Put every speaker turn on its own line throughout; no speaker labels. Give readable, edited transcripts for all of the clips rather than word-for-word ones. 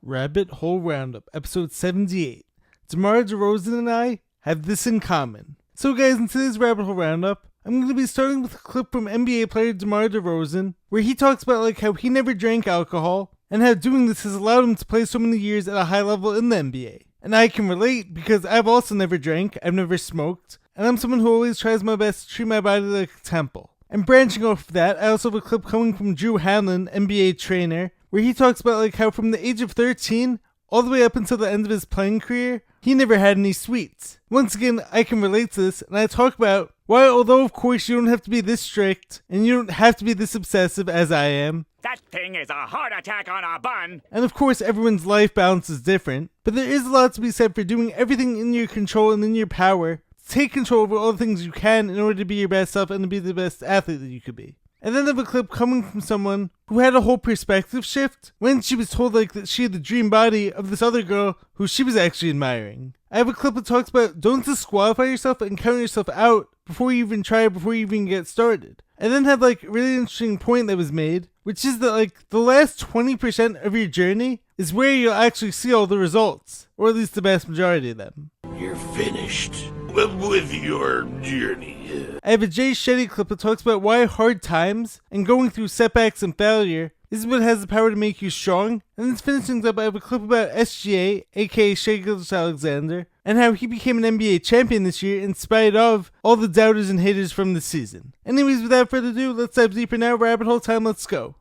Rabbit Hole Roundup, episode 78. DEMAR DEROZAN and I have this in common. So guys, in today's Rabbit Hole Roundup, I'm going to be starting with a clip from NBA player DEMAR DEROZAN, where he talks about how he never drank alcohol, and how doing this has allowed him to play so many years at a high level in the NBA. And I can relate because I've also never drank, I've never smoked, and I'm someone who always tries my best to treat my body like a temple. And branching off of that, I also have a clip coming from Drew Hanlon, NBA trainer, where he talks about how from the age of 13 all the way up until the end of his playing career, he never had any sweets. Once again, I can relate to this, and I talk about why, although of course you don't have to be this strict, and you don't have to be this obsessive as I am,
that thing is a heart attack on a bun.
And of course everyone's life balance is different, but there is a lot to be said for doing everything in your control and in your power to take control over all the things you can in order to be your best self and to be the best athlete that you could be. And then I have a clip coming from someone who had a whole perspective shift when she was told that she had the dream body of this other girl who she was actually admiring. I have a clip that talks about don't disqualify yourself and count yourself out before you even try, before you even get started. And then had a really interesting point that was made, which is that the last 20% of your journey is where you'll actually see all the results, or at least the vast majority of them.
You're finished with your journey.
I have a Jay Shetty clip that talks about why hard times and going through setbacks and failure is what has the power to make you strong. And then to finish things up, I have a clip about SGA, aka Shai Gilgeous-Alexander, and how he became an NBA champion this year in spite of all the doubters and haters from the season. Anyways, without further ado, let's dive deeper now. Rabbit hole time, let's go.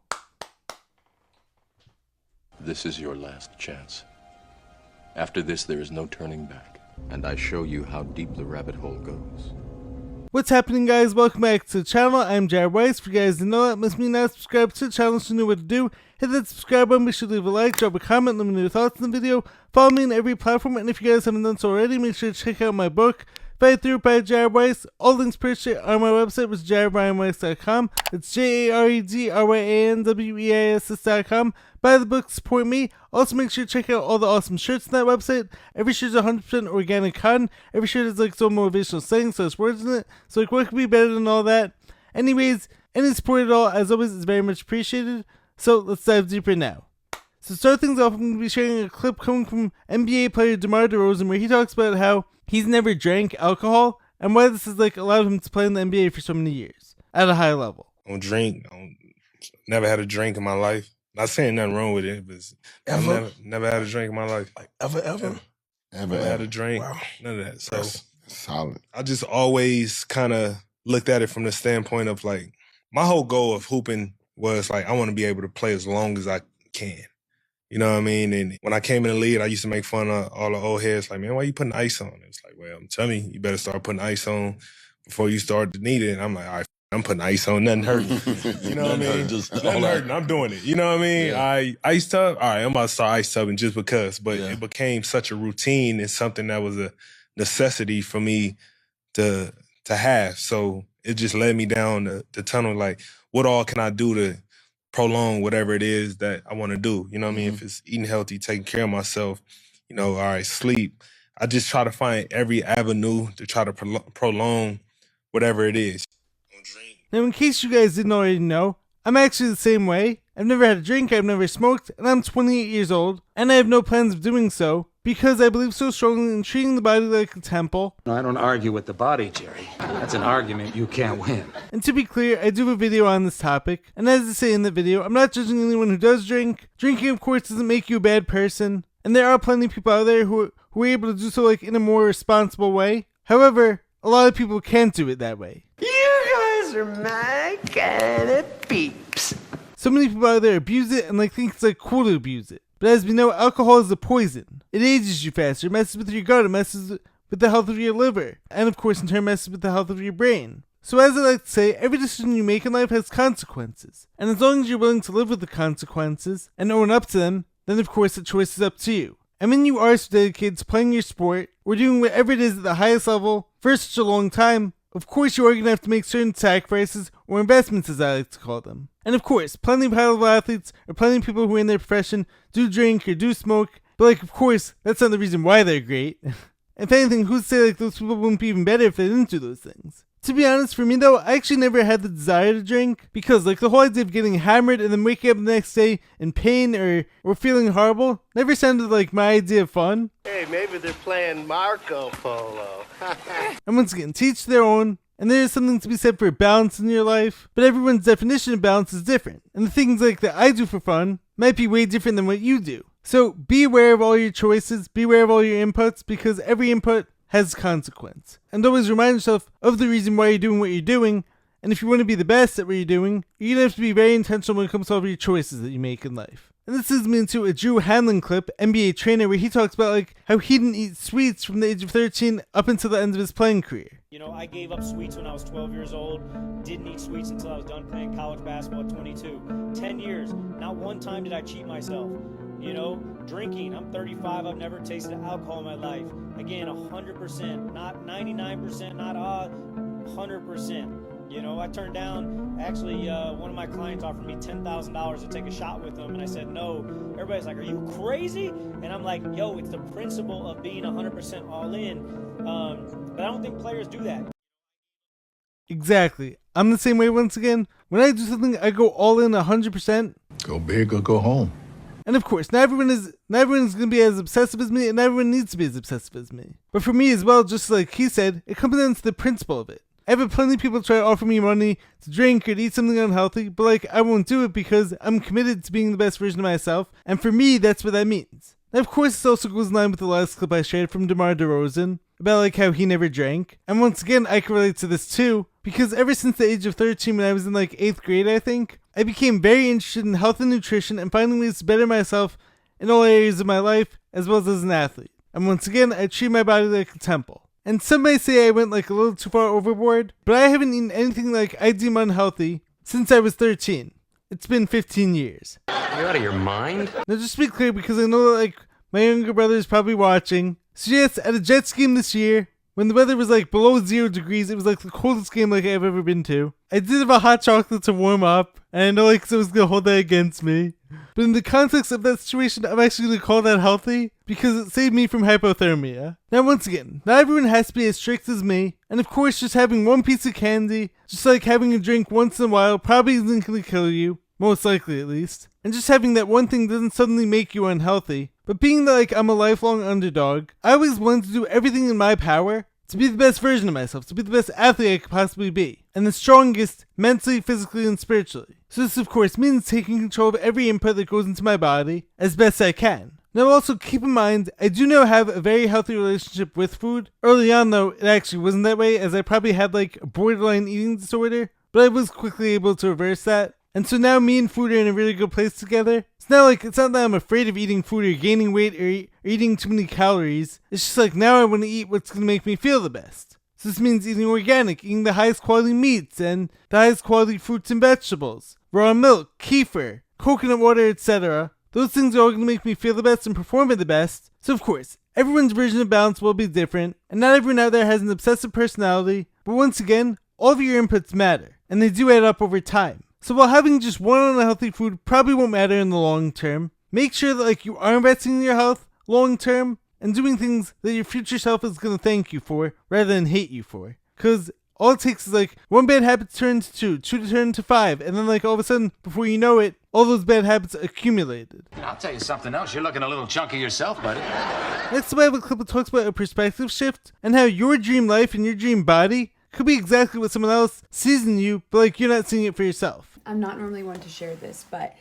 This is your last chance. After this, there is no turning back. And I show you how deep the rabbit hole goes.
What's happening, guys? Welcome back to the channel. I'm Jared Weiss. For you guys to know that, must mean now subscribe to the channel so you know what to do. Hit that subscribe button, be sure to leave a like, drop a comment, let me know your thoughts on the video. Follow me on every platform, and if you guys haven't done so already, make sure to check out my book, Fight Through by Jared Weiss. All links purchased on my website, which is jaredbryanweiss.com. It's JAREDRYANWEISS.com. Buy the book, support me. Also, make sure to check out all the awesome shirts on that website. Every shirt is 100% organic cotton. Every shirt is some motivational saying, so there's words in it. So what could be better than all that? Anyways, any support at all, as always, is very much appreciated. So let's dive deeper now. So to start things off, I'm going to be sharing a clip coming from NBA player DEMAR DEROZAN, where he talks about how he's never drank alcohol and why this has allowed him to play in the NBA for so many years at a high level.
I don't drink. Never had a drink in my life. Not saying nothing wrong with it, but I've never had a drink in my life.
Ever
had a drink.
Wow.
None of that. So
That's solid.
I just always kind of looked at it from the standpoint of my whole goal of hooping was I want to be able to play as long as I can. You know what I mean? And when I came in the league, I used to make fun of all the old heads. Man, why you putting ice on? It's well, I'm telling you, you better start putting ice on before you start to need it. And I'm like, all right, I'm putting ice on, nothing hurting. You know what I mean? Nothing hurting, I'm doing it. You know what I mean? Yeah. Ice tub, all right, I'm about to start ice tubbing just because. But it became such a routine and something that was a necessity for me to have. So it just led me down the tunnel, what all can I do to prolong whatever it is that I want to do? You know what I mean? If it's eating healthy, taking care of myself, all right, sleep. I just try to find every avenue to try to prolong whatever it is.
Now, in case you guys didn't already know, I'm actually the same way. I've never had a drink, I've never smoked, and I'm 28 years old, and I have no plans of doing so because I believe so strongly in treating the body like a temple.
I don't argue with the body, Jerry. That's an argument you can't win.
And to be clear, I do have a video on this topic, and as I say in the video, I'm not judging anyone who does drink. Drinking, of course, doesn't make you a bad person, and there are plenty of people out there who are able to do so in a more responsible way. However, a lot of people can't do it that way.
You guys are my kind of peeps.
So many people out there abuse it and think it's cool to abuse it. But as we know, alcohol is a poison. It ages you faster, it messes with your gut, it messes with the health of your liver, and of course in turn messes with the health of your brain. So as I like to say, every decision you make in life has consequences. And as long as you're willing to live with the consequences and own up to them, then of course the choice is up to you. And when you are so dedicated to playing your sport, or doing whatever it is at the highest level for such a long time, of course you are going to have to make certain sacrifices or investments, as I like to call them. And of course, plenty of high-level athletes or plenty of people who in their profession do drink or do smoke, but of course, that's not the reason why they're great. If anything, who'd say those people wouldn't be even better if they didn't do those things? To be honest, for me though, I actually never had the desire to drink because like the whole idea of getting hammered and then waking up the next day in pain or feeling horrible never sounded like my idea of fun.
Hey, maybe they're playing Marco Polo.
And once again, to each their own. And there is something to be said for balance in your life, but everyone's definition of balance is different. And the things like that I do for fun might be way different than what you do. So be aware of all your choices, be aware of all your inputs, because every input has consequence. And always remind yourself of the reason why you're doing what you're doing. And if you want to be the best at what you're doing, you're going to have to be very intentional when it comes to all your choices that you make in life. And this leads me into a Drew Hanlon clip, NBA trainer, where he talks about like how he didn't eat sweets from the age of 13 up until the end of his playing career.
You know, I gave up sweets when I was 12 years old, didn't eat sweets until I was done playing college basketball at 22. 10 years, not one time did I cheat myself. You know, drinking, I'm 35, I've never tasted alcohol in my life. Again, 100%, not 99%, not 100%. You know, I turned down, actually, one of my clients offered me $10,000 to take a shot with them, and I said no. Everybody's like, are you crazy? And I'm like, yo, it's the principle of being 100% all in. But I don't think players do that.
Exactly. I'm the same way once again. When I do something, I go all in 100%.
Go big or go home.
And of course, not everyone is going to be as obsessive as me, and not everyone needs to be as obsessive as me. But for me as well, just like he said, it comes down to the principle of it. I've had plenty of people try to offer me money to drink or to eat something unhealthy, but like I won't do it because I'm committed to being the best version of myself, and for me, that's what that means. And of course, this also goes in line with the last clip I shared from DEMAR DEROZAN about like how he never drank. And once again, I can relate to this too, because ever since the age of 13 when I was in like 8th grade, I think, I became very interested in health and nutrition and finding ways to better myself in all areas of my life, as well as an athlete. And once again, I treat my body like a temple. And some may say I went like a little too far overboard, but I haven't eaten anything like I deem unhealthy since I was 13. It's been 15 years.
Are you out of your mind?
Now just to be clear, because I know that like my younger brother is probably watching. So yes, at a Jets game this year, when the weather was like below 0 degrees, it was like the coldest game like I've ever been to. I did have a hot chocolate to warm up, and I know like someone's gonna hold that against me. But in the context of that situation, I'm actually gonna call that healthy because it saved me from hypothermia. Now once again, not everyone has to be as strict as me, and of course just having one piece of candy, just like having a drink once in a while, probably isn't gonna kill you, most likely at least. And just having that one thing doesn't suddenly make you unhealthy. But being that like I'm a lifelong underdog, I always wanted to do everything in my power to be the best version of myself, to be the best athlete I could possibly be, and the strongest mentally, physically, and spiritually. So this of course means taking control of every input that goes into my body as best I can. Now also keep in mind, I do now have a very healthy relationship with food. Early on though, it actually wasn't that way, as I probably had like a borderline eating disorder, but I was quickly able to reverse that. And so now me and food are in a really good place together. It's not that I'm afraid of eating food or gaining weight or eating too many calories. It's just like now I want to eat what's going to make me feel the best. So this means eating organic, eating the highest quality meats and the highest quality fruits and vegetables, raw milk, kefir, coconut water, etc. Those things are all going to make me feel the best and perform at the best. So of course, everyone's version of balance will be different, and not everyone out there has an obsessive personality, but once again, all of your inputs matter, and they do add up over time. So while having just one unhealthy food probably won't matter in the long term, make sure that like you are investing in your health long term and doing things that your future self is going to thank you for rather than hate you for. Because all it takes is like one bad habit to turn to two to turn to 5, and then like all of a sudden, before you know it, all those bad habits accumulated.
I'll tell you something else. You're looking a little chunky yourself, buddy.
Next up I have a clip that talks about a perspective shift and how your dream life and your dream body could be exactly what someone else sees in you, but like you're not seeing it for yourself.
I'm not normally one to share this, but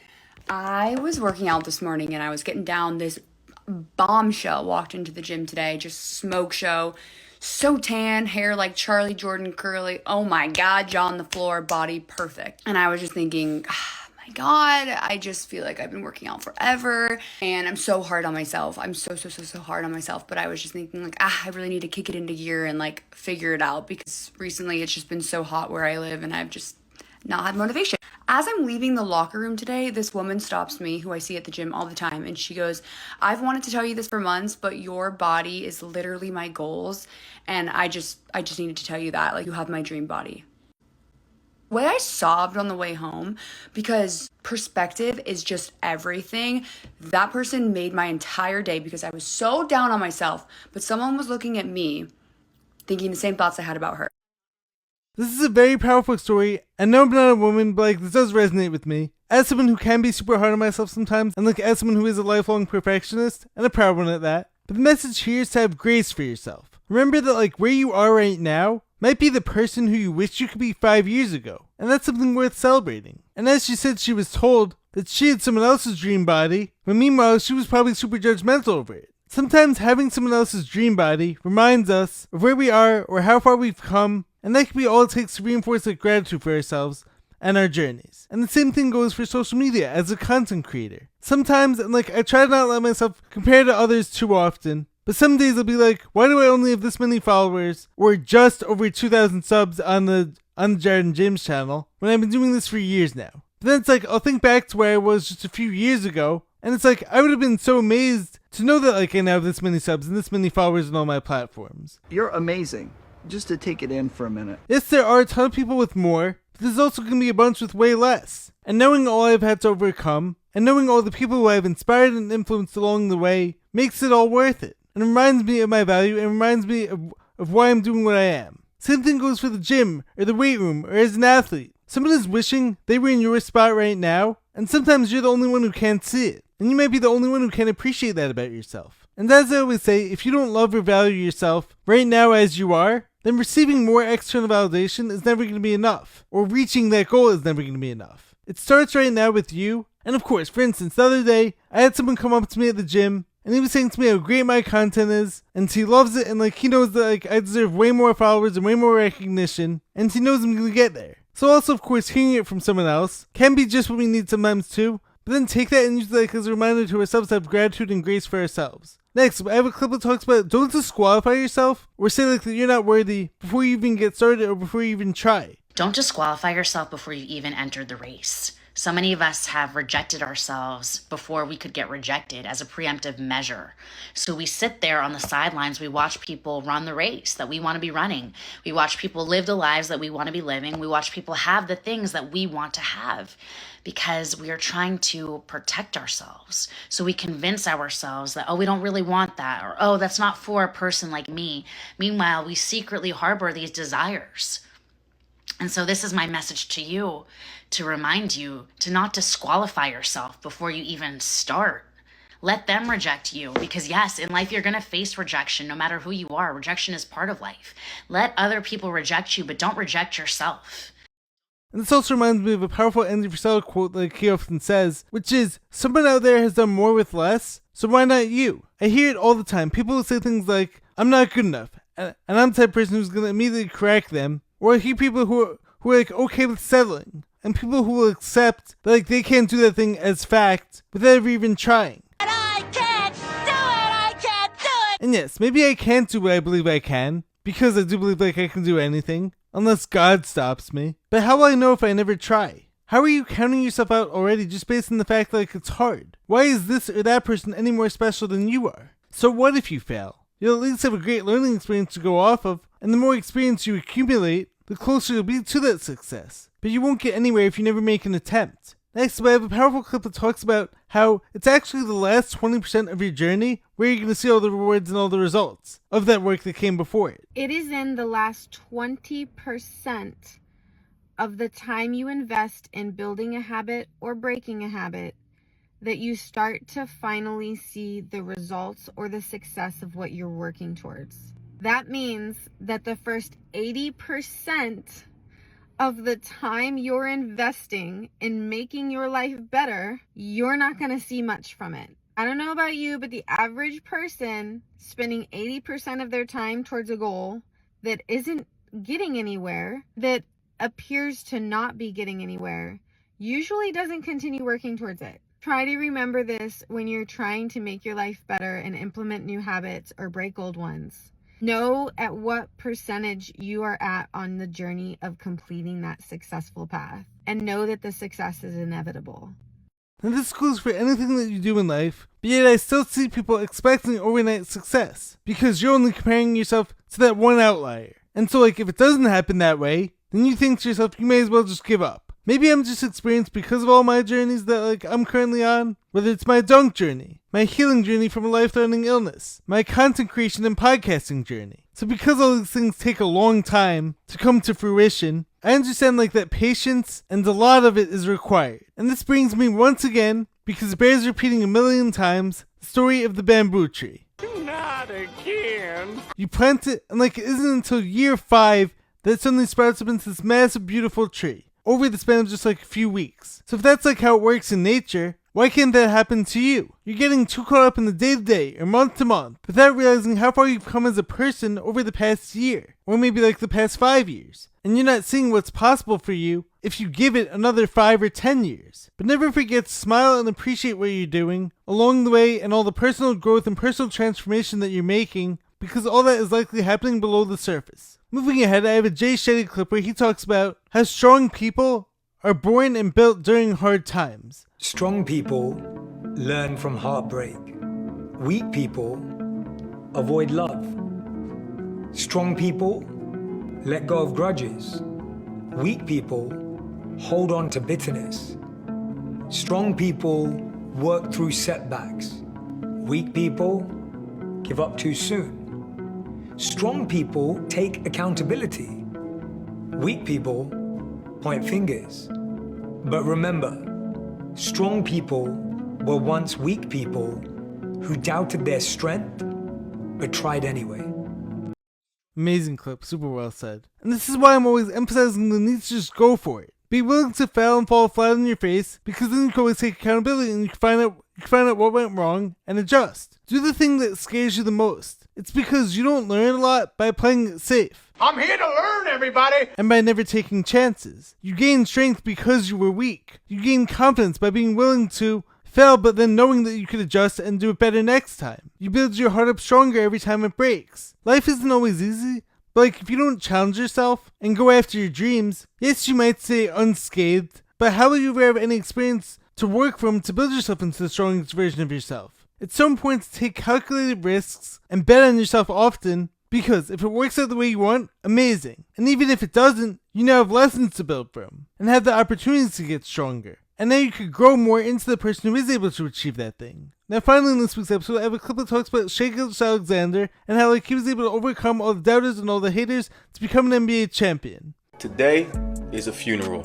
I was working out this morning and I was getting down. This bombshell walked into the gym today, just smoke show, so tan, hair like Charlie Jordan curly. Oh my God, jaw on the floor, body perfect. And I was just thinking, my God, I just feel like I've been working out forever and I'm so hard on myself. I'm so hard on myself. But I was just thinking like, I really need to kick it into gear and like figure it out, because recently it's just been so hot where I live and I've just not had motivation. As I'm leaving the locker room today, this woman stops me, who I see at the gym all the time, and she goes, I've wanted to tell you this for months, but your body is literally my goals, and I just needed to tell you that, like, you have my dream body. The way I sobbed on the way home, because perspective is just everything. That person made my entire day, because I was so down on myself, but someone was looking at me thinking the same thoughts I had about her.
This is a very powerful story. I know I'm not a woman, but like this does resonate with me. As someone who can be super hard on myself sometimes, and like as someone who is a lifelong perfectionist, and a proud one at that. But the message here is to have grace for yourself. Remember that like where you are right now might be the person who you wished you could be 5 years ago. And that's something worth celebrating. And as she said, she was told that she had someone else's dream body, but meanwhile she was probably super judgmental over it. Sometimes having someone else's dream body reminds us of where we are or how far we've come, and that can be all it takes to reinforce like gratitude for ourselves and our journeys. And the same thing goes for social media as a content creator. Sometimes, and like I try to not let myself compare to others too often, but some days I'll be like, why do I only have this many followers or just over 2,000 subs on the Jared and James channel when I've been doing this for years now? But then it's like, I'll think back to where I was just a few years ago, and it's like, I would have been so amazed to know that like I now have this many subs and this many followers on all my platforms.
You're amazing. Just to take it in for a minute.
Yes, there are a ton of people with more, but there's also going to be a bunch with way less. And knowing all I've had to overcome, and knowing all the people who I've inspired and influenced along the way, makes it all worth it. And reminds me of my value, and reminds me of why I'm doing what I am. Same thing goes for the gym, or the weight room, or as an athlete. Someone is wishing they were in your spot right now, and sometimes you're the only one who can't see it. And you might be the only one who can appreciate that about yourself. And as I always say, if you don't love or value yourself right now as you are, then receiving more external validation is never going to be enough. Or reaching that goal is never going to be enough. It starts right now with you. And of course, for instance, the other day, I had someone come up to me at the gym, and he was saying to me how great my content is, and he loves it, and like he knows that like I deserve way more followers and way more recognition, and he knows I'm going to get there. So also, of course, hearing it from someone else can be just what we need sometimes too, but then take that and use it like as a reminder to ourselves to have gratitude and grace for ourselves. Next, I have a clip that talks about don't disqualify yourself or say like that you're not worthy before you even get started or before you even try.
Don't disqualify yourself before you even entered the race. So many of us have rejected ourselves before we could get rejected as a preemptive measure. So we sit there on the sidelines, we watch people run the race that we want to be running. We watch people live the lives that we want to be living. We watch people have the things that we want to have because we are trying to protect ourselves. So we convince ourselves that, oh, we don't really want that, or, oh, that's not for a person like me. Meanwhile, we secretly harbor these desires. And so this is my message to you, to remind you to not disqualify yourself before you even start. Let them reject you because yes, in life you're going to face rejection no matter who you are. Rejection is part of life. Let other people reject you, but don't reject yourself.
And this also reminds me of a powerful Andy Frisella quote like he often says, which is, someone out there has done more with less, so why not you? I hear it all the time. People will say things like, I'm not good enough, and I'm the type of person who's going to immediately correct them. Or I hear people who are like okay with settling, and people who will accept that like they can't do that thing as fact without ever even trying.
And I can't do it! I can't do it!
And yes, maybe I can't do what I believe I can, because I do believe like I can do anything, unless God stops me. But how will I know if I never try? How are you counting yourself out already just based on the fact that like it's hard? Why is this or that person any more special than you are? So what if you fail? You'll at least have a great learning experience to go off of, and the more experience you accumulate, the closer you'll be to that success. But you won't get anywhere if you never make an attempt. Next, I have a powerful clip that talks about how it's actually the last 20% of your journey where you're going to see all the rewards and all the results of that work that came before it.
It is in the last 20% of the time you invest in building a habit or breaking a habit that you start to finally see the results or the success of what you're working towards. That means that the first 80% of the time you're investing in making your life better, you're not going to see much from it. I don't know about you, but the average person spending 80% of their time towards a goal that isn't getting anywhere, that appears to not be getting anywhere, usually doesn't continue working towards it. Try to remember this when you're trying to make your life better and implement new habits or break old ones. Know at what percentage you are at on the journey of completing that successful path, and know that the success is inevitable.
And this goes for anything that you do in life, but yet I still see people expecting overnight success, because you're only comparing yourself to that one outlier. And so like if it doesn't happen that way, then you think to yourself you may as well just give up. Maybe I'm just experienced because of all my journeys that like I'm currently on, whether it's my dunk journey, my healing journey from a life-threatening illness, my content creation and podcasting journey. So because all these things take a long time to come to fruition, I understand like that patience and a lot of it is required. And this brings me once again, because it bears repeating a million times, the story of the bamboo tree.
Not again.
You plant it, and like it isn't until year 5 that it suddenly sprouts up into this massive, beautiful tree, over the span of just like a few weeks. So if that's like how it works in nature, why can't that happen to you? You're getting too caught up in the day-to-day or month-to-month without realizing how far you've come as a person over the past year, or maybe like the past 5 years. And you're not seeing what's possible for you if you give it another 5 or 10 years. But never forget to smile and appreciate what you're doing along the way and all the personal growth and personal transformation that you're making, because all that is likely happening below the surface. Moving ahead, I have a Jay Shetty clip where he talks about how strong people are born and built during hard times.
Strong people learn from heartbreak. Weak people avoid love. Strong people let go of grudges. Weak people hold on to bitterness. Strong people work through setbacks. Weak people give up too soon. Strong people take accountability. Weak people point fingers. But remember, strong people were once weak people who doubted their strength but tried anyway.
Amazing clip, super well said. And this is why I'm always emphasizing the need to just go for it. Be willing to fail and fall flat on your face, because then you can always take accountability and you can find out what went wrong and adjust. Do the thing that scares you the most. It's because you don't learn a lot by playing it safe.
I'm here to learn, everybody.
And by never taking chances. You gain strength because you were weak. You gain confidence by being willing to fail, but then knowing that you could adjust and do it better next time. You build your heart up stronger every time it breaks. Life isn't always easy, but like if you don't challenge yourself and go after your dreams, yes, you might stay unscathed, but how will you ever have any experience to work from to build yourself into the strongest version of yourself? It's so important to take calculated risks and bet on yourself often, because if it works out the way you want, amazing. And even if it doesn't, you now have lessons to build from and have the opportunities to get stronger. And now you could grow more into the person who is able to achieve that thing. Now finally in this week's episode, I have a clip that talks about Shai Alexander and how like he was able to overcome all the doubters and all the haters to become an NBA champion.
Today is a funeral.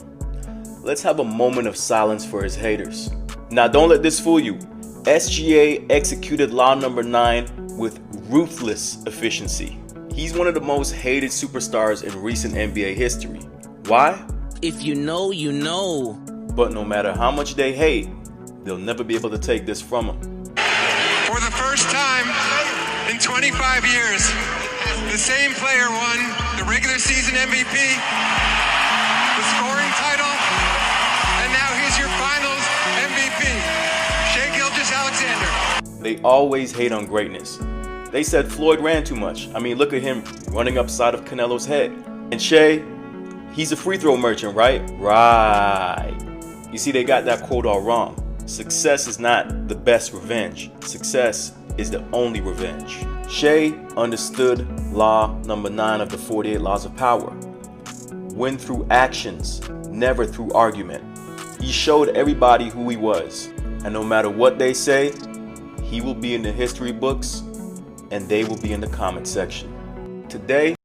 Let's have a moment of silence for his haters. Now don't let this fool you. SGA executed law number 9 with ruthless efficiency. He's one of the most hated superstars in recent NBA history. Why?
If you know, you know.
But no matter how much they hate, they'll never be able to take this from him.
For the first time in 25 years, the same player won the regular season MVP, the scoring title, and now he's your finals MVP, Shai Alexander.
They always hate on greatness. They said Floyd ran too much. I mean, look at him running upside of Canelo's head. And Shai, he's a free throw merchant, right? Right. You see, they got that quote all wrong. Success is not the best revenge. Success is the only revenge. Shai understood law number 9 of the 48 laws of power. Win through actions, never through argument. He showed everybody who he was. And no matter what they say, he will be in the history books and they will be in the comment section. Today,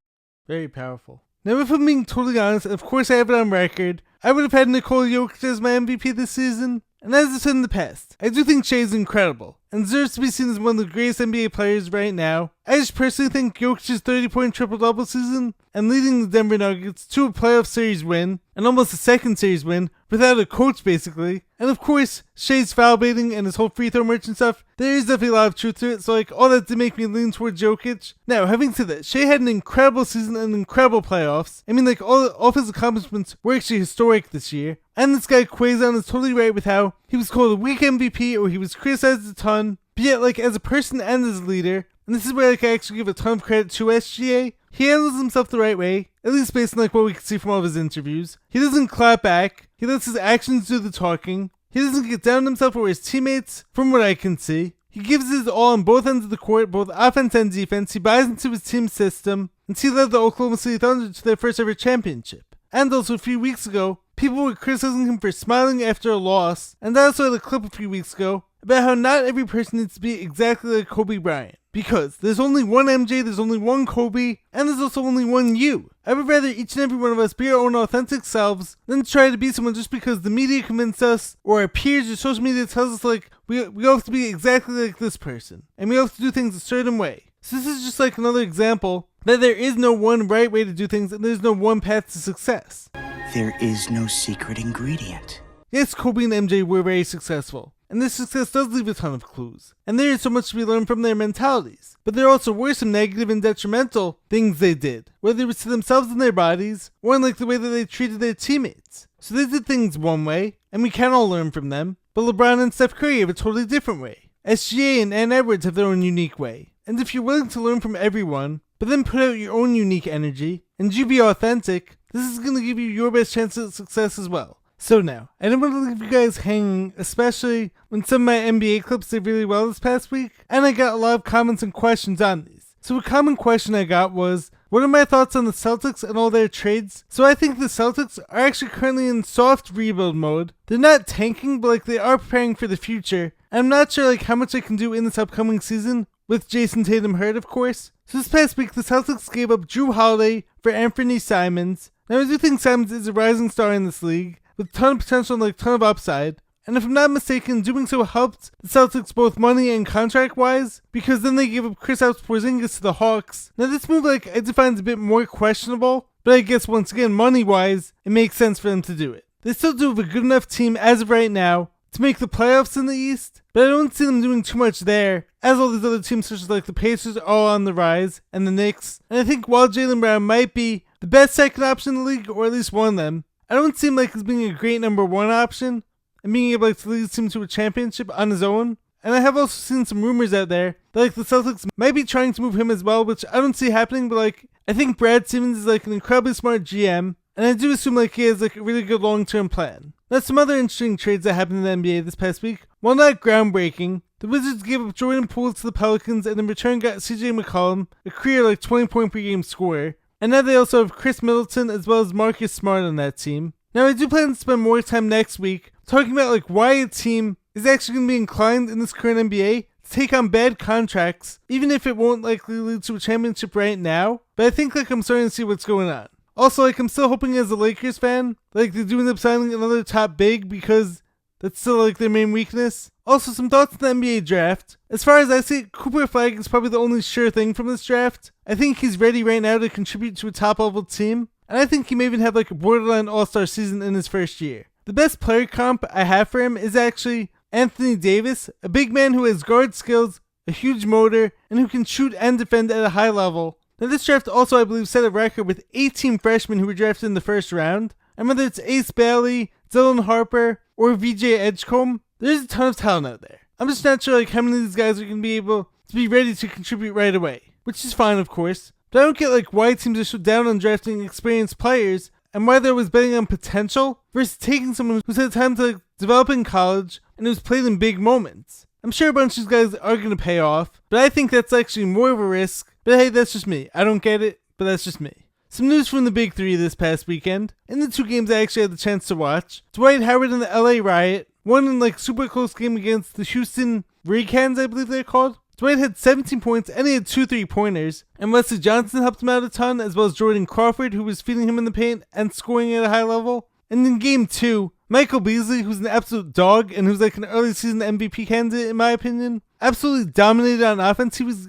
very powerful. Now, if I'm being totally honest, of course I have it on record, I would have had Nikola Jokic as my MVP this season. And as I said in the past, I do think Shai is incredible and deserves to be seen as one of the greatest NBA players right now. I just personally think Jokic's 30-point triple-double season and leading the Denver Nuggets to a playoff series win and almost a second series win without a coach basically. And of course, Shai's foul baiting and his whole free throw merchant stuff, there is definitely a lot of truth to it, so like all that did make me lean towards Jokic. Now, having said that, Shai had an incredible season and incredible playoffs. I mean, like all of his accomplishments were actually historic this year. And this guy Quazon is totally right with how he was called a weak MVP or he was criticized a ton, but yet like as a person and as a leader, and this is where like I actually give a ton of credit to SGA, he handles himself the right way, at least based on like what we can see from all of his interviews. He doesn't clap back, he lets his actions do the talking, he doesn't get down on himself or his teammates, from what I can see. He gives his all on both ends of the court, both offense and defense. He buys into his team system, and he led the Oklahoma City Thunder to their first ever championship. And also a few weeks ago, people were criticizing him for smiling after a loss, and I also had a clip a few weeks ago about how not every person needs to be exactly like Kobe Bryant. Because there's only one MJ, there's only one Kobe, and there's also only one you. I would rather each and every one of us be our own authentic selves than try to be someone just because the media convinced us, or our peers or social media tells us like, we all have to be exactly like this person, and we all have to do things a certain way. So this is just like another example that there is no one right way to do things and there's no one path to success.
There is no secret ingredient.
Yes, Kobe and MJ were very successful, and their success does leave a ton of clues, and there is so much to be learned from their mentalities, but there also were some negative and detrimental things they did, whether it was to themselves and their bodies, or in like the way that they treated their teammates. So they did things one way, and we can all learn from them, but LeBron and Steph Curry have a totally different way. SGA and Ann Edwards have their own unique way, and if you're willing to learn from everyone, but then put out your own unique energy, and you be authentic, this is going to give you your best chance at success as well. So now, I don't want to leave you guys hanging, especially when some of my NBA clips did really well this past week, and I got a lot of comments and questions on these. So a common question I got was, what are my thoughts on the Celtics and all their trades? So I think the Celtics are actually currently in soft rebuild mode. They're not tanking, but like they are preparing for the future. And I'm not sure like how much they can do in this upcoming season, with Jason Tatum hurt of course. So this past week, the Celtics gave up Drew Holiday for Anthony Simons. Now I do think Simons is a rising star in this league, with a ton of potential and like ton of upside. And if I'm not mistaken, doing so helped the Celtics both money and contract-wise, because then they gave up Kristaps Porzingis to the Hawks. Now this move like I define is a bit more questionable, but I guess once again, money-wise, it makes sense for them to do it. They still do have a good enough team as of right now to make the playoffs in the East, but I don't see them doing too much there, as all these other teams such as like the Pacers are all on the rise, and the Knicks. And I think while Jaylen Brown might be the best second option in the league, or at least one of them, I don't see him like as being a great number one option, and being able like, to lead his team to a championship on his own. And I have also seen some rumors out there that like the Celtics might be trying to move him as well, which I don't see happening, but like I think Brad Stevens is like an incredibly smart GM, and I do assume like he has like a really good long-term plan. Now some other interesting trades that happened in the NBA this past week, while not groundbreaking, the Wizards gave up Jordan Poole to the Pelicans and in return got CJ McCollum, a career like 20-point per game scorer. And now they also have Chris Middleton as well as Marcus Smart on that team. Now I do plan to spend more time next week talking about like why a team is actually going to be inclined in this current NBA to take on bad contracts, even if it won't likely lead to a championship right now. But I think like I'm starting to see what's going on. Also, like I'm still hoping as a Lakers fan, like they do end up signing another top big because that's still like their main weakness. Also, some thoughts on the NBA draft. As far as I see it, Cooper Flag is probably the only sure thing from this draft. I think he's ready right now to contribute to a top level team, and I think he may even have like a borderline all-star season in his first year. The best player comp I have for him is actually Anthony Davis, a big man who has guard skills, a huge motor, and who can shoot and defend at a high level. Now this draft also I believe set a record with 18 freshmen who were drafted in the first round, and whether it's Ace Bailey, Dylan Harper, or VJ Edgecombe, there's a ton of talent out there. I'm just not sure like how many of these guys are going to be able to be ready to contribute right away, which is fine of course, but I don't get like why teams are so down on drafting experienced players and why they're always betting on potential versus taking someone who's had time to like, develop in college and who's played in big moments. I'm sure a bunch of these guys are going to pay off, but I think that's actually more of a risk. But hey, that's just me. I don't get it, but that's just me. Some news from the Big Three this past weekend. In the two games I actually had the chance to watch, Dwight Howard and the LA Riot won in like super close game against the Houston Recans, I believe they're called. Dwight had 17 points and he had 2 3-pointers, and Wesley Johnson helped him out a ton, as well as Jordan Crawford, who was feeding him in the paint and scoring at a high level. And in game 2, Michael Beasley, who's an absolute dog and who's like an early season MVP candidate in my opinion, absolutely dominated on offense. He was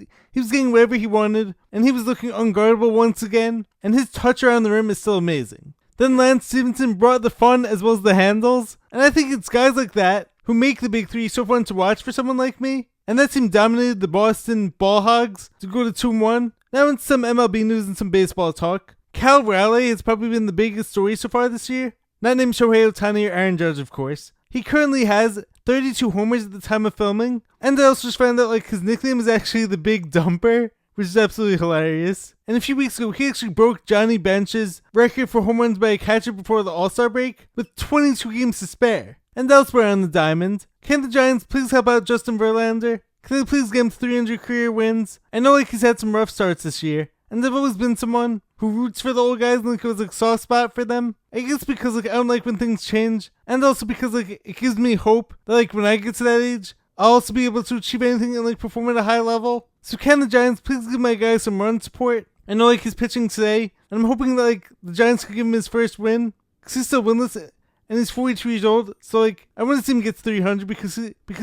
getting whatever he wanted, and he was looking unguardable once again, and his touch around the rim is still amazing. Then Lance Stevenson brought the fun as well as the handles, and I think it's guys like that who make the Big Three so fun to watch for someone like me. And that team dominated the Boston Ball Hogs to go to 2-1. Now into some MLB news and some baseball talk. Cal Raleigh has probably been the biggest story so far this year. Not named Shohei Ohtani or Aaron Judge, of course. He currently has 32 homers at the time of filming. And I also just found out like his nickname is actually the Big Dumper, which is absolutely hilarious. And a few weeks ago, he actually broke Johnny Bench's record for home runs by a catcher before the All-Star break with 22 games to spare. And elsewhere on the diamond, can the Giants please help out Justin Verlander? Can they please get him 300 career wins? I know like he's had some rough starts this year, and I've always been someone who roots for the old guys and like it was like soft spot for them. I guess because like I don't like when things change, and also because like it gives me hope that like when I get to that age, I'll also be able to achieve anything and like perform at a high level. So can the Giants please give my guy some run support? I know like he's pitching today, and I'm hoping that like the Giants could give him his first win, because he's still winless and he's 42 years old. So like I want to see him get 300 because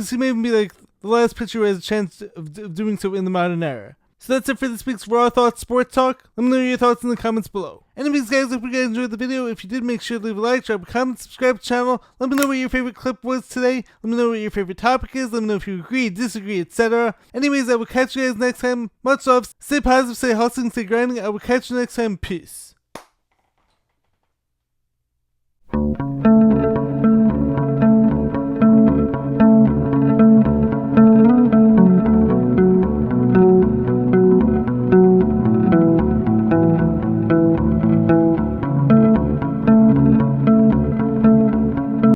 he may even be like the last pitcher who has a chance of doing so in the modern era. So that's it for this week's Raw Thoughts Sports Talk. Let me know your thoughts in the comments below. Anyways guys, hope you guys enjoyed the video. If you did, make sure to leave a like, drop a comment, subscribe to the channel. Let me know what your favorite clip was today. Let me know what your favorite topic is. Let me know if you agree, disagree, etc. Anyways, I will catch you guys next time. Much love. Stay positive, stay hustling, stay grinding. I will catch you next time. Peace.